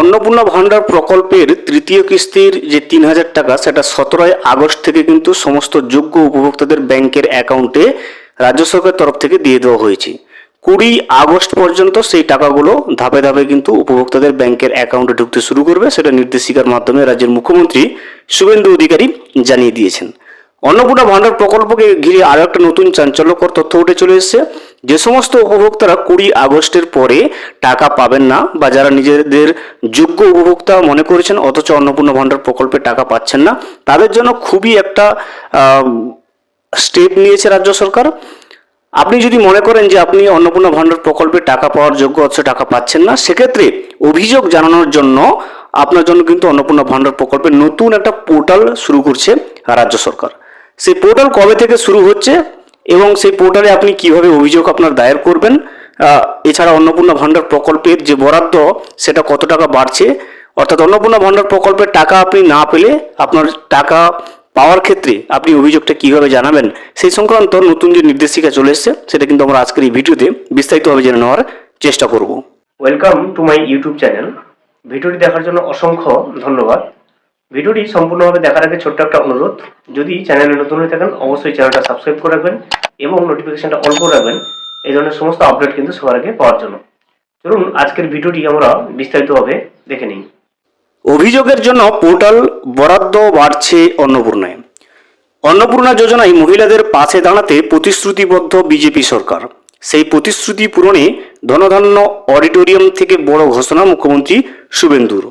অন্নপূর্ণা ভান্ডার প্রকল্পের তৃতীয় কিস্তির যে ৩,০০০ টাকা সেটা ১৭ই আগস্ট থেকে কিন্তু সমস্ত যোগ্য উপভোক্তাদের ব্যাংকের অ্যাকাউন্টে রাজ্য সরকারের তরফ থেকে দিয়ে দেওয়া হয়েছে। ২০ আগস্ট পর্যন্ত সেই টাকাগুলো ধাপে ধাপে কিন্তু উপভোক্তাদের ব্যাংকের অ্যাকাউন্টে ঢুকতে শুরু করবে, সেটা নির্দেশিকার মাধ্যমে রাজ্যের মুখ্যমন্ত্রী শুভেন্দু অধিকারী জানিয়ে দিয়েছেন। অন্নপূর্ণা ভান্ডার প্রকল্পকে ঘিরে আরও একটা নতুন চাঞ্চল্যকর তথ্য উঠে চলে এসেছে। যে সমস্ত উপভোক্তারা ২০ আগস্টের পরে টাকা পাবেন না বা যারা নিজেদের যোগ্য উপভোক্তা মনে করেছেন অথচ অন্নপূর্ণা ভান্ডার প্রকল্পে টাকা পাচ্ছেন না, তাদের জন্য খুবই একটা স্টেপ নিয়েছে রাজ্য সরকার। আপনি যদি মনে করেন যে আপনি অন্নপূর্ণা ভান্ডার প্রকল্পে টাকা পাওয়ার যোগ্য অথচ টাকা পাচ্ছেন না, সেক্ষেত্রে অভিযোগ জানানোর জন্য আপনার জন্য কিন্তু অন্নপূর্ণা ভান্ডার প্রকল্পে নতুন একটা পোর্টাল শুরু করছে রাজ্য সরকার। সেই পোর্টাল কবে থেকে শুরু হচ্ছে এবং সেই পোর্টালে আপনি কিভাবে অভিযোগ আপনার দায়ের করবেন, এছাড়া অন্নপূর্ণা ভান্ডার প্রকল্পের যে বরাদ্দ সেটা কত টাকা বাড়ছে, অর্থাৎ অন্নপূর্ণা ভান্ডার প্রকল্পের টাকা আপনি না পেলে আপনার টাকা পাওয়ার ক্ষেত্রে আপনি অভিযোগটা কিভাবে জানাবেন, সেই সংক্রান্ত নতুন যে নির্দেশিকা চলে এসেছে সেটা কিন্তু আমরা আজকের এই ভিডিওতে বিস্তারিতভাবে জেনে নেওয়ার চেষ্টা করব। Welcome to my YouTube channel. ভিডিওটি দেখার জন্য অসংখ্য ধন্যবাদ। ভিডিওটি সম্পূর্ণভাবে দেখার আগে ছোট্ট একটা অনুরোধ, যদি চ্যানেলে নতুন হয়ে থাকেন অবশ্যই চ্যানেলটা সাবস্ক্রাইব করে রাখবেন এবং নোটিফিকেশনটা অন করে রাখবেন এই ধরনের সমস্ত আপডেট কিন্তু সবার আগে পাওয়ার জন্য। চলুন আজকের ভিডিওটি আমরা বিস্তারিতভাবে দেখে নিই। অভিযোগের জন্য পোর্টাল, বরাদ্দ বাড়ছে অন্নপূর্ণায়। অন্নপূর্ণা যোজনায় মহিলাদের পাশে দাঁড়াতে প্রতিশ্রুতিবদ্ধ বিজেপি সরকার। সেই প্রতিশ্রুতি পূরণে ধনধান্য অডিটোরিয়াম থেকে বড় ঘোষণা মুখ্যমন্ত্রী শুভেন্দুর।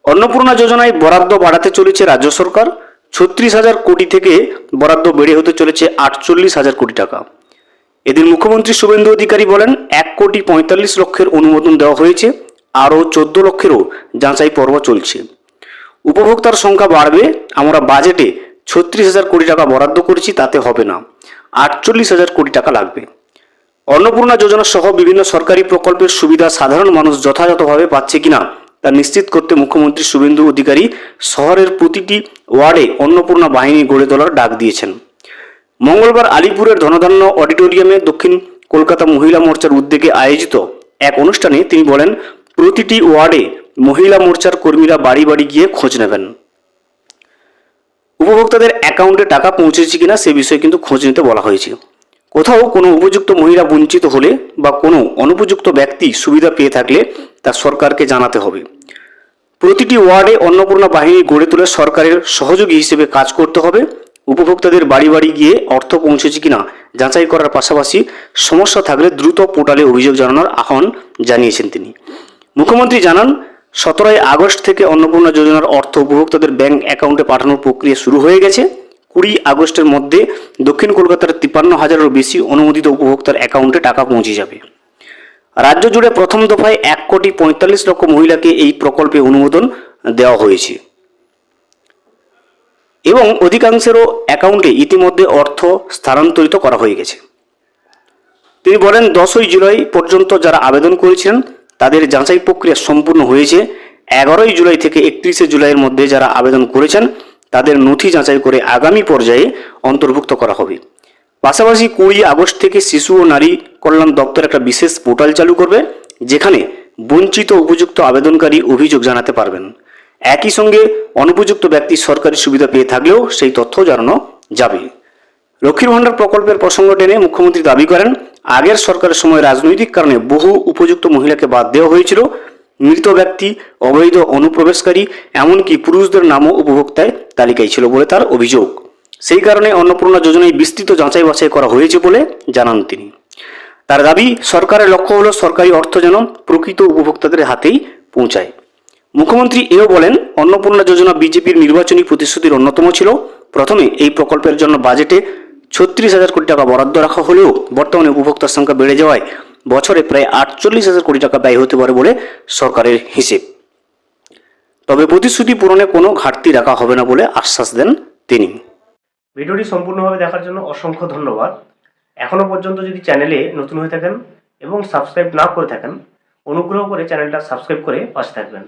অন্নপূর্ণা যোজনায় বরাদ্দ বাড়াতে চলেছে রাজ্য সরকার। ৩৬,০০০ কোটি থেকে বরাদ্দ বেড়ে হতে চলেছে ৪৮,০০০ কোটি টাকা। এদিন মুখ্যমন্ত্রী শুভেন্দু অধিকারী বলেন ১,৪৫,০০,০০০ অনুমোদন দেওয়া হয়েছে, আরও ১৪ লক্ষেরও যাচাই পর্ব চলছে। উপভোক্তার সংখ্যা বাড়বে, আমরা বাজেটে ৩৬,০০০ কোটি টাকা বরাদ্দ করেছি, তাতে হবে না, ৪৮,০০০ কোটি টাকা লাগবে। অন্নপূর্ণা যোজনা সহ বিভিন্ন সরকারি প্রকল্পের সুবিধা সাধারণ মানুষ যথাযথভাবে পাচ্ছে কিনা তা নিশ্চিত করতে মুখ্যমন্ত্রী শুভেন্দু অধিকারী শহরের প্রতিটি ওয়ার্ডে অন্নপূর্ণা বাহিনী গড়ে তোলার ডাক দিয়েছেন। মঙ্গলবার আলিপুরের ধনধান্য অডিটোরিয়ামে দক্ষিণ কলকাতা মহিলা মোর্চার উদ্যোগে আয়োজিত এক অনুষ্ঠানে তিনি বলেন, প্রতিটি ওয়ার্ডে মহিলা মোর্চার কর্মীরা বাড়ি বাড়ি গিয়ে খোঁজ নেবেন। উপভোক্তাদের অ্যাকাউন্টে টাকা পৌঁছেছে কিনা সে বিষয়ে কিন্তু খোঁজ নিতে বলা হয়েছে। কোথাও কোনো উপযুক্ত মহিলা বঞ্চিত হলে বা কোনো অনুপযুক্ত ব্যক্তি সুবিধা পেয়ে থাকলে তা সরকারকে জানাতে হবে। প্রতিটি ওয়ার্ডে অন্নপূর্ণা বাহিনী গড়ে তুলে সরকারের সহযোগী হিসেবে কাজ করতে হবে। উপভোক্তাদের বাড়ি বাড়ি গিয়ে অর্থ পৌঁছেছে কিনা যাচাই করার পাশাপাশি সমস্যা থাকলে দ্রুত পোর্টালে অভিযোগ জানানোর আহ্বান জানিয়েছেন তিনি। মুখ্যমন্ত্রী জানান, ১৭ই আগস্ট থেকে অন্নপূর্ণা যোজনার অর্থ উপভোক্তাদের ব্যাংক অ্যাকাউন্টে পাঠানোর প্রক্রিয়া শুরু হয়ে গেছে। ২০ আগস্টের মধ্যে দক্ষিণ কলকাতার ৫৩,০০০-এরও বেশি অনুমোদিত উপভোক্তার অ্যাকাউন্টে টাকা পৌঁছে যাবে। রাজ্য জুড়ে প্রথম দফায় ১,৪৫,০০,০০০ মহিলাকে এই প্রকল্পে অনুমোদন দেওয়া হয়েছে এবং অধিকাংশেরও অ্যাকাউন্টে ইতিমধ্যে অর্থ স্থানান্তরিত করা হয়ে গেছে। তিনি বলেন, ১০ই জুলাই পর্যন্ত যারা আবেদন করেছিলেন তাদের যাচাই প্রক্রিয়া সম্পূর্ণ হয়েছে। ১১ই জুলাই থেকে ৩১শে জুলাইয়ের মধ্যে যারা আবেদন করেছেন তাদের নথি যাচাই করে আগামী পর্যায়ে অন্তর্ভুক্ত করা হবে। পাশাপাশি ২০ আগস্ট থেকে শিশু ও নারী কল্যাণ দপ্তর একটা বিশেষ পোর্টাল চালু করবে, যেখানে বঞ্চিত উপযুক্ত আবেদনকারী অভিযোগ জানাতে পারবেন। একই সঙ্গে অনুপযুক্ত ব্যক্তি সরকারি সুবিধা পেয়ে থাকলেও সেই তথ্য জানানো যাবে। লক্ষ্মীর ভান্ডার প্রকল্পের প্রসঙ্গ টেনে মুখ্যমন্ত্রী দাবি করেন, আগের সরকারের সময় রাজনৈতিক কারণে বহু উপযুক্ত মহিলাকে বাদ দেওয়া হয়েছিল। মৃত ব্যক্তি, অবৈধ অনুপ্রবেশকারী, এমনকি পুরুষদের নামও উপভোক্তায় তালিকায় ছিল বলে তার অভিযোগ। সেই কারণে অন্নপূর্ণা যোজনায় বিস্তৃত যাচাই বাছাই করা হয়েছে বলে জানান তিনি। তার দাবি, সরকারের লক্ষ্য হলো সরকারি অর্থ যেন প্রকৃত উপভোক্তাদের হাতেই পৌঁছায়। মুখ্যমন্ত্রী এও বলেন, অন্নপূর্ণা যোজনা বিজেপির নির্বাচনী প্রতিশ্রুতির অন্যতম ছিল। প্রথমে এই প্রকল্পের জন্য বাজেটে ৩৬,০০০ কোটি টাকা বরাদ্দ রাখা হলেও বর্তমানে উপভোক্তার সংখ্যা বেড়ে যাওয়ায় বছরে প্রায় ৪৮,০০০ কোটি টাকা ব্যয় হতে পারে বলে সরকারের হিসেব। তবে প্রতিশ্রুতি পূরণে কোনো ঘাটতি রাখা হবে না বলে আশ্বাস দেন তিনি। ভিডিওটি সম্পূর্ণভাবে দেখার জন্য অসংখ্য ধন্যবাদ। এখনো পর্যন্ত যদি চ্যানেলে নতুন হয়ে থাকেন এবং সাবস্ক্রাইব না করে থাকেন, অনুগ্রহ করে চ্যানেলটা সাবস্ক্রাইব করে পাশে থাকবেন।